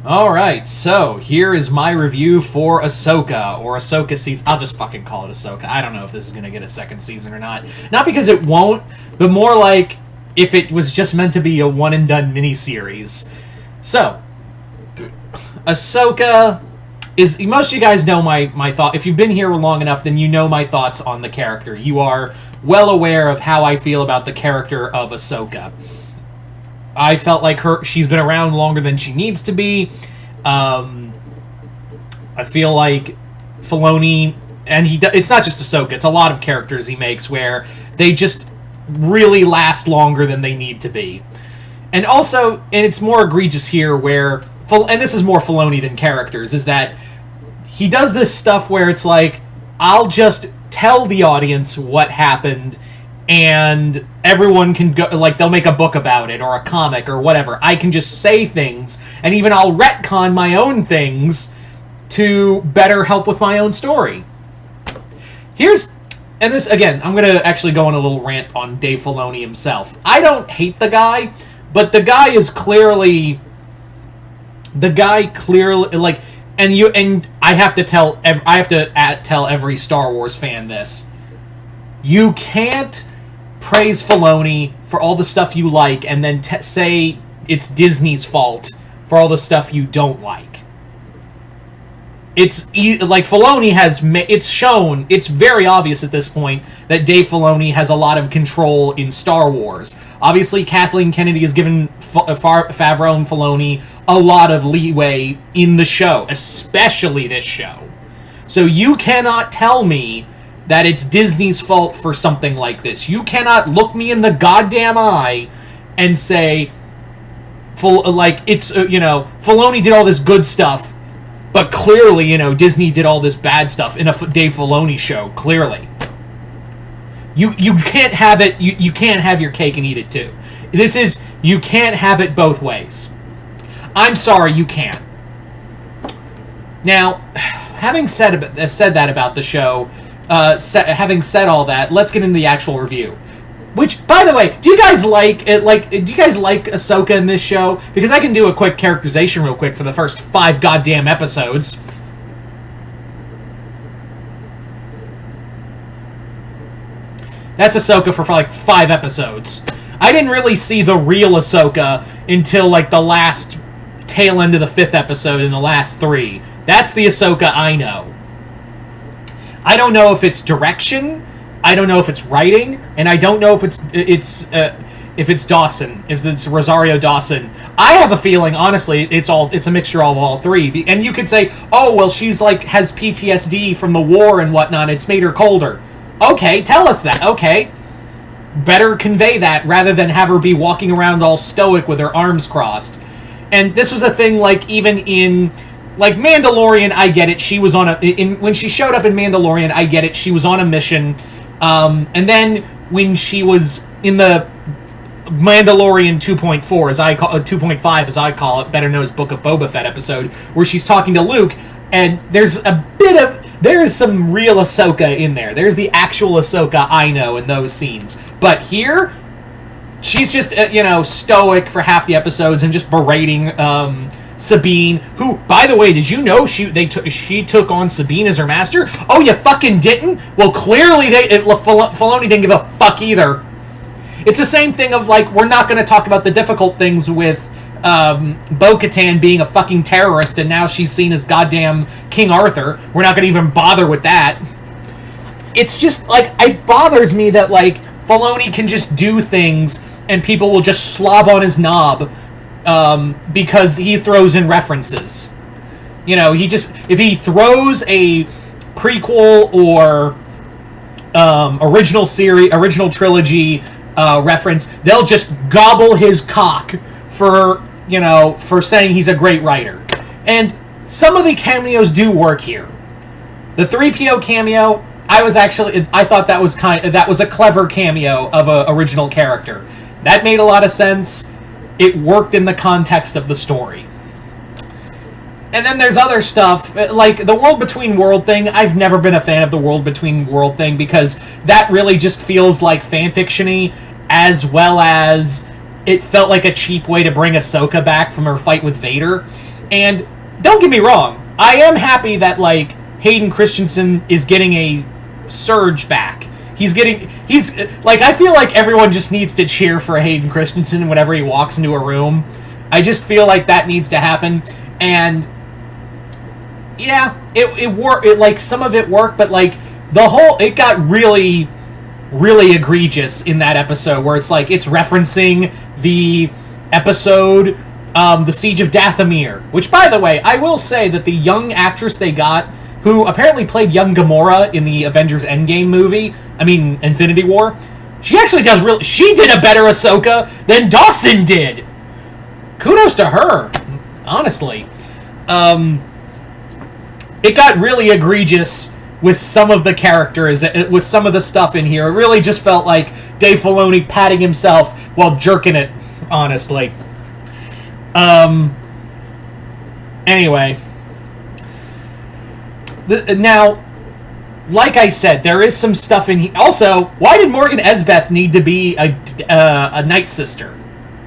Alright, so here is my review for Ahsoka, or Ahsoka season. I'll just fucking call it Ahsoka. I don't know if this is going to get a second season or not. Not because it won't, but more like if it was just meant to be a one-and-done miniseries. So, Ahsoka is... Most of you guys know my thought. If you've been here long enough, then you know my thoughts on the character. You are well aware of how I feel about the character of Ahsoka. I felt like she's been around longer than she needs to be. I feel like Filoni, and it's not just Ahsoka, it's a lot of characters he makes where they just really last longer than they need to be. And also, and it's more egregious here where, and this is more Filoni than characters, is that he does this stuff where it's like, I'll just tell the audience what happened and everyone can go, like, they'll make a book about it, or a comic, or whatever. I can just say things, and even I'll retcon my own things to better help with my own story. And this, again, I'm going to actually go on a little rant on Dave Filoni himself. I don't hate the guy, but the guy clearly, like, and I have to tell every Star Wars fan this. You can't praise Filoni for all the stuff you like and then say it's Disney's fault for all the stuff you don't like. It's like Filoni has... It's shown, it's very obvious at this point that Dave Filoni has a lot of control in Star Wars. Obviously, Kathleen Kennedy has given Favreau and Filoni a lot of leeway in the show, especially this show. So you cannot tell me that it's Disney's fault for something like this. You cannot look me in the goddamn eye and say, Filoni did all this good stuff, but clearly, Disney did all this bad stuff in a Dave Filoni show, clearly. You can't have it, you can't have your cake and eat it too. You can't have it both ways. I'm sorry, you can't. Now, having said that about the show, having said all that, let's get into the actual review. Which, by the way, do you guys like Ahsoka in this show? Because I can do a quick characterization real quick for the first 5 goddamn episodes. That's Ahsoka for like 5 episodes. I didn't really see the real Ahsoka until like the last tail end of the 5th episode in the last 3. That's the Ahsoka I know. I don't know if it's direction, I don't know if it's writing, and I don't know if it's Dawson, if it's Rosario Dawson. I have a feeling, honestly, it's a mixture of all 3. And you could say, oh, well, she's like has PTSD from the war and whatnot. It's made her colder. Okay, tell us that. Okay, better convey that rather than have her be walking around all stoic with her arms crossed. And this was a thing, like even in. Like, Mandalorian, I get it. She was on when she showed up in Mandalorian, I get it. She was on a mission. And then when she was in the Mandalorian 2.4, 2.5, as I call it, better known as Book of Boba Fett episode, where she's talking to Luke, and there is some real Ahsoka in there. There's the actual Ahsoka I know in those scenes. But here, she's just, stoic for half the episodes and just berating, Sabine, who, by the way, did you know she took on Sabine as her master? Oh, you fucking didn't? Well, clearly Filoni didn't give a fuck either. It's the same thing of, like, we're not going to talk about the difficult things with Bo-Katan being a fucking terrorist and now she's seen as goddamn King Arthur. We're not going to even bother with that. It's just, like, it bothers me that, like, Filoni can just do things and people will just slob on his knob because he throws in references. If he throws a prequel or original trilogy reference, they'll just gobble his cock for saying he's a great writer. And some of the cameos do work here. The 3PO cameo, I thought that was a clever cameo of an original character. That made a lot of sense. It worked in the context of the story. And then there's other stuff, like the World Between World thing. I've never been a fan of the World Between World thing because that really just feels like fanfiction-y, as well as it felt like a cheap way to bring Ahsoka back from her fight with Vader. And don't get me wrong, I am happy that, like, Hayden Christensen is getting a surge back. He's like, I feel like everyone just needs to cheer for Hayden Christensen whenever he walks into a room. I just feel like that needs to happen. And yeah, it worked. Like, some of it worked, but like it got really, really egregious in that episode where it's like it's referencing the episode, The Siege of Dathomir, which, by the way, I will say that the young actress they got, who apparently played young Gamora in the Avengers Endgame movie, Infinity War, she actually does she did a better Ahsoka than Dawson did. Kudos to her, honestly. It got really egregious with some of the characters, with some of the stuff in here. It really just felt like Dave Filoni patting himself while jerking it, honestly. Anyway. Now, like I said, there is some stuff in here. Also, why did Morgan Elsbeth need to be a Night Sister?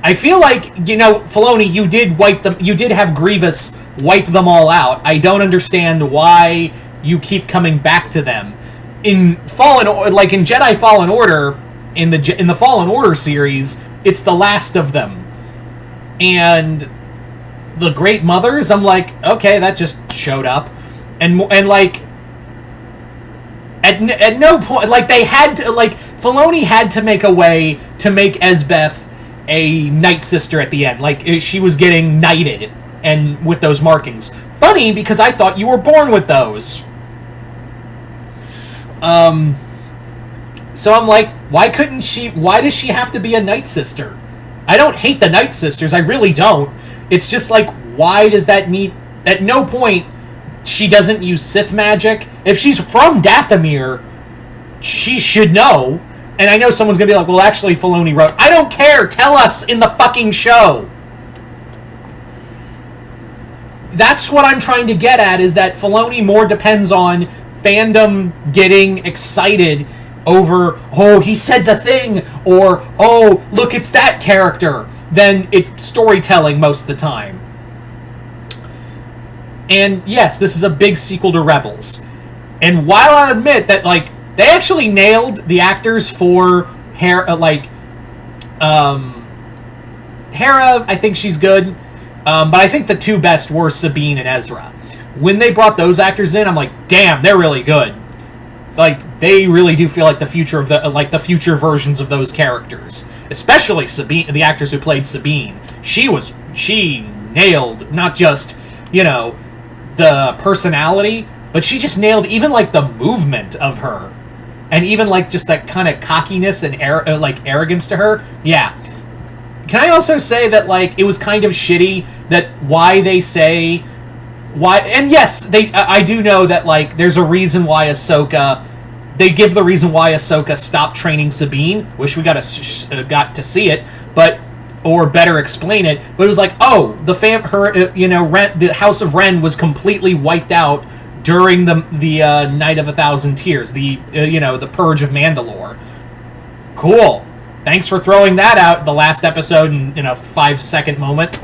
I feel like, Filoni, you did have Grievous wipe them all out. I don't understand why you keep coming back to them. In Jedi Fallen Order, in the Fallen Order series, it's the last of them. And the Great Mothers, I'm like, okay, that just showed up. And like, at no point, like, they had to, like, Filoni had to make a way to make Elsbeth a Night Sister at the end. Like, she was getting knighted, and with those markings. Funny, because I thought you were born with those. So I'm like, why does she have to be a Night Sister? I don't hate the Night Sisters, I really don't. It's just like, why does that need... At no point, she doesn't use Sith magic. If she's from Dathomir, she should know. And I know someone's gonna be like, well, actually, Filoni wrote... I don't care! Tell us in the fucking show! That's what I'm trying to get at, is that Filoni more depends on fandom getting excited over, oh, he said the thing, or, oh, look, it's that character, than it's storytelling most of the time. And yes, this is a big sequel to Rebels. And while I admit that, like, they actually nailed the actors for Hera, I think she's good. But I think the two best were Sabine and Ezra. When they brought those actors in, I'm like, damn, they're really good. Like, they really do feel like the future of the future versions of those characters. Especially Sabine, the actress who played Sabine. She nailed not just, the personality, but she just nailed even, like, the movement of her. And even, like, just that kind of cockiness and arrogance to her. Yeah. Can I also say that, like, it was kind of shitty that and yes, I do know that, like, there's a reason why they give the reason why Ahsoka stopped training Sabine. Wish we got to see it, or better explain it. But it was like, oh, the House of Ren was completely wiped out during the Night of 1,000 Tears, the Purge of Mandalore. Cool. Thanks for throwing that out the last episode in a 5-second moment.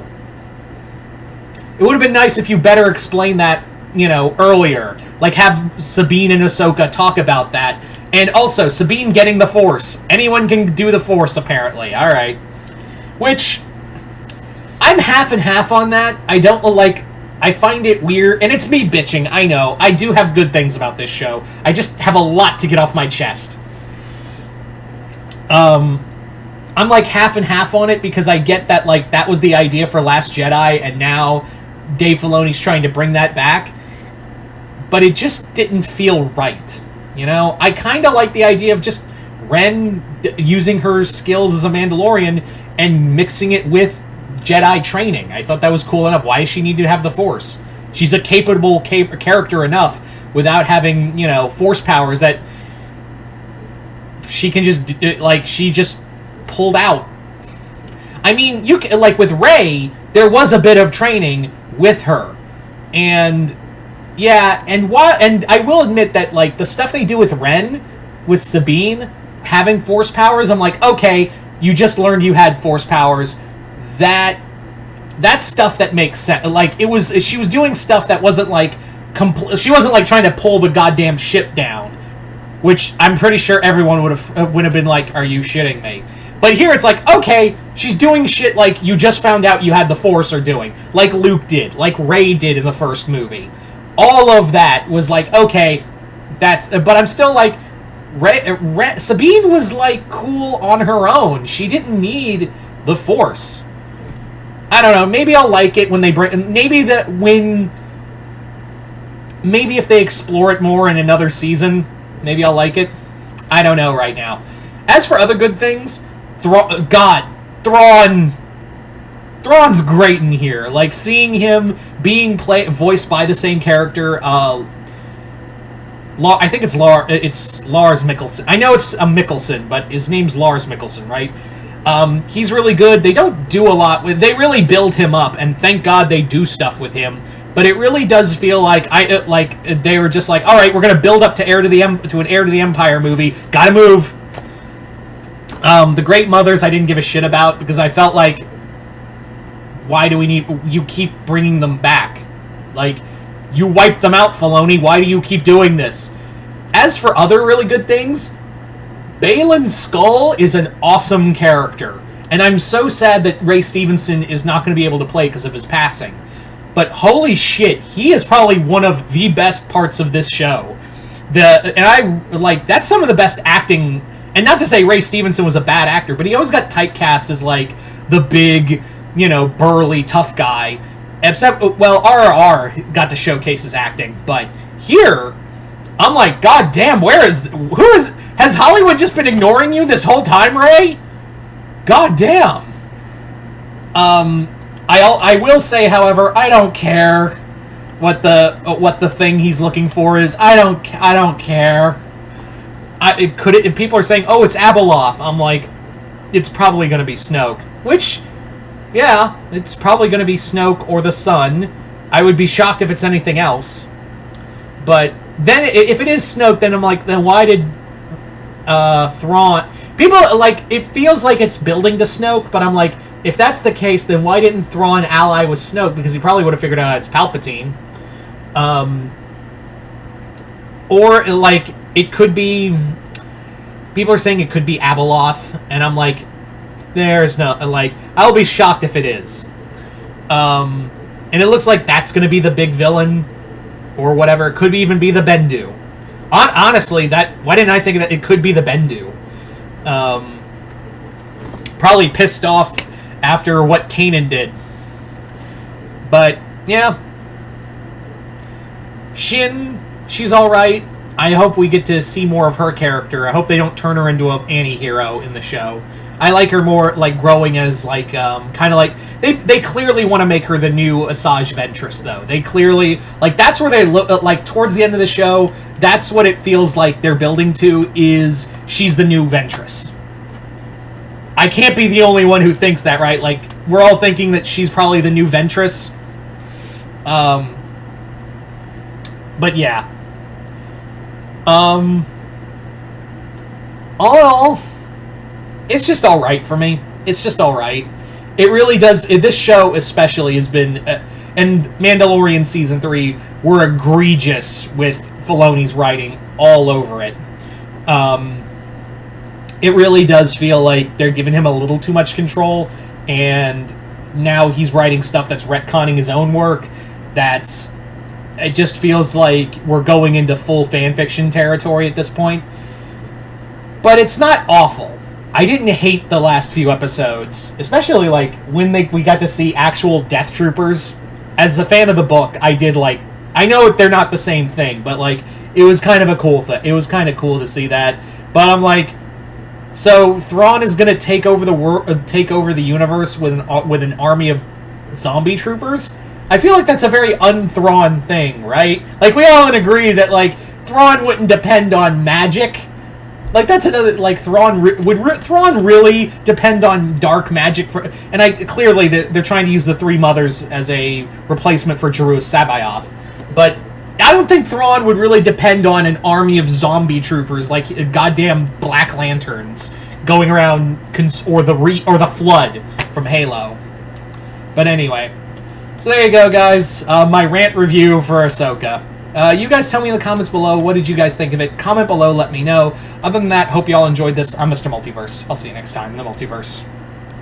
It would have been nice if you better explain that, earlier. Like, have Sabine and Ahsoka talk about that. And also, Sabine getting the Force. Anyone can do the Force, apparently. Alright. Which, I'm half and half on that. I find it weird. And it's me bitching, I know. I do have good things about this show. I just have a lot to get off my chest. I'm like half and half on it because I get that, like, that was the idea for Last Jedi, and now Dave Filoni's trying to bring that back. But it just didn't feel right. I kind of like the idea of just Ren using her skills as a Mandalorian and mixing it with Jedi training. I thought that was cool enough. Why does she need to have the Force? She's a capable character enough without having, Force powers that she can just, like, she just pulled out. I mean, you can, like, with Rey, there was a bit of training with her. And, yeah, and I will admit that, like, the stuff they do with Ren, with Sabine, having Force powers, I'm like, okay, you just learned you had Force powers. That that's stuff that makes sense. Like, she was doing stuff that wasn't like she wasn't like trying to pull the goddamn ship down, which I'm pretty sure everyone would have been like, "Are you shitting me?" But here it's like, okay, she's doing shit like you just found out you had the Force are doing, like Luke did, like Rey did in the first movie. All of that was like, okay, that's. But I'm still like, Sabine was like cool on her own. She didn't need the Force. I don't know. Maybe I'll like it when they bring. Maybe if they explore it more in another season, maybe I'll like it. I don't know right now. As for other good things, Thrawn's great in here. Like, seeing him being voiced by the same character. I think it's Lars Mikkelsen. I know it's a Mikkelsen, but his name's Lars Mikkelsen, right? He's really good. They don't do a lot with. They really build him up, and thank God they do stuff with him. But it really does feel like they were just like, all right, we're gonna build up to an Heir to the Empire movie. Gotta move. The Great Mothers I didn't give a shit about because I felt like, why do we need? You keep bringing them back, like you wiped them out, Filoni. Why do you keep doing this? As for other really good things, Baylan Skoll is an awesome character, and I'm so sad that Ray Stevenson is not going to be able to play because of his passing. But holy shit, he is probably one of the best parts of this show. That's some of the best acting. And not to say Ray Stevenson was a bad actor, but he always got typecast as like the big, burly tough guy. Except, well, RRR got to showcase his acting, but here, I'm like, God damn, has Hollywood just been ignoring you this whole time, Ray? God damn. I will say, however, I don't care what the thing he's looking for is. I don't care. If people are saying, oh, it's Abeloth, I'm like, it's probably going to be Snoke. Which, yeah, it's probably going to be Snoke or the Sun. I would be shocked if it's anything else. But then, if it is Snoke, then I'm like, then why did Thrawn... People, like, it feels like it's building to Snoke, but I'm like, if that's the case, then why didn't Thrawn ally with Snoke? Because he probably would have figured out it's Palpatine. Or, like, it could be... People are saying it could be Abeloth, and I'm like, there's no... Like, I'll be shocked if it is. And it looks like that's going to be the big villain, or whatever. It could even be the Bendu. Honestly, why didn't I think that it could be the Bendu? Probably pissed off after what Kanan did. But, yeah. Shin, she's alright. I hope we get to see more of her character. I hope they don't turn her into an anti-hero in the show. I like her more, like, growing as, like, kind of like... They clearly want to make her the new Asajj Ventress, though. They clearly... Like, that's where they look... Like, towards the end of the show, that's what it feels like they're building to, is she's the new Ventress. I can't be the only one who thinks that, right? Like, we're all thinking that she's probably the new Ventress. But, yeah. All in all... It's just alright for me. It's just alright. It really does... This show especially has been... and Mandalorian Season 3 were egregious with Filoni's writing all over it. It really does feel like they're giving him a little too much control, and now he's writing stuff that's retconning his own work. It just feels like we're going into full fanfiction territory at this point. But it's not awful. I didn't hate the last few episodes, especially like when we got to see actual Death Troopers. As a fan of the book, I did like... I know they're not the same thing, but like it was kind of a cool thing. It was kind of cool to see that. But I'm like, so Thrawn is gonna take over the universe with an army of zombie troopers? I feel like that's a very un-Thrawn thing, right? Like, we all agree that like Thrawn wouldn't depend on magic. Like, that's another, like, Thrawn really depend on dark magic for... And clearly, they're trying to use the Three Mothers as a replacement for Jerus Sabayoth. But I don't think Thrawn would really depend on an army of zombie troopers, like goddamn Black Lanterns, going around, or the Flood from Halo. But anyway, so there you go, guys. My rant review for Ahsoka. You guys tell me in the comments below, what did you guys think of it? Comment below, let me know. Other than that, hope you all enjoyed this. I'm Mr. Multiverse. I'll see you next time in the Multiverse.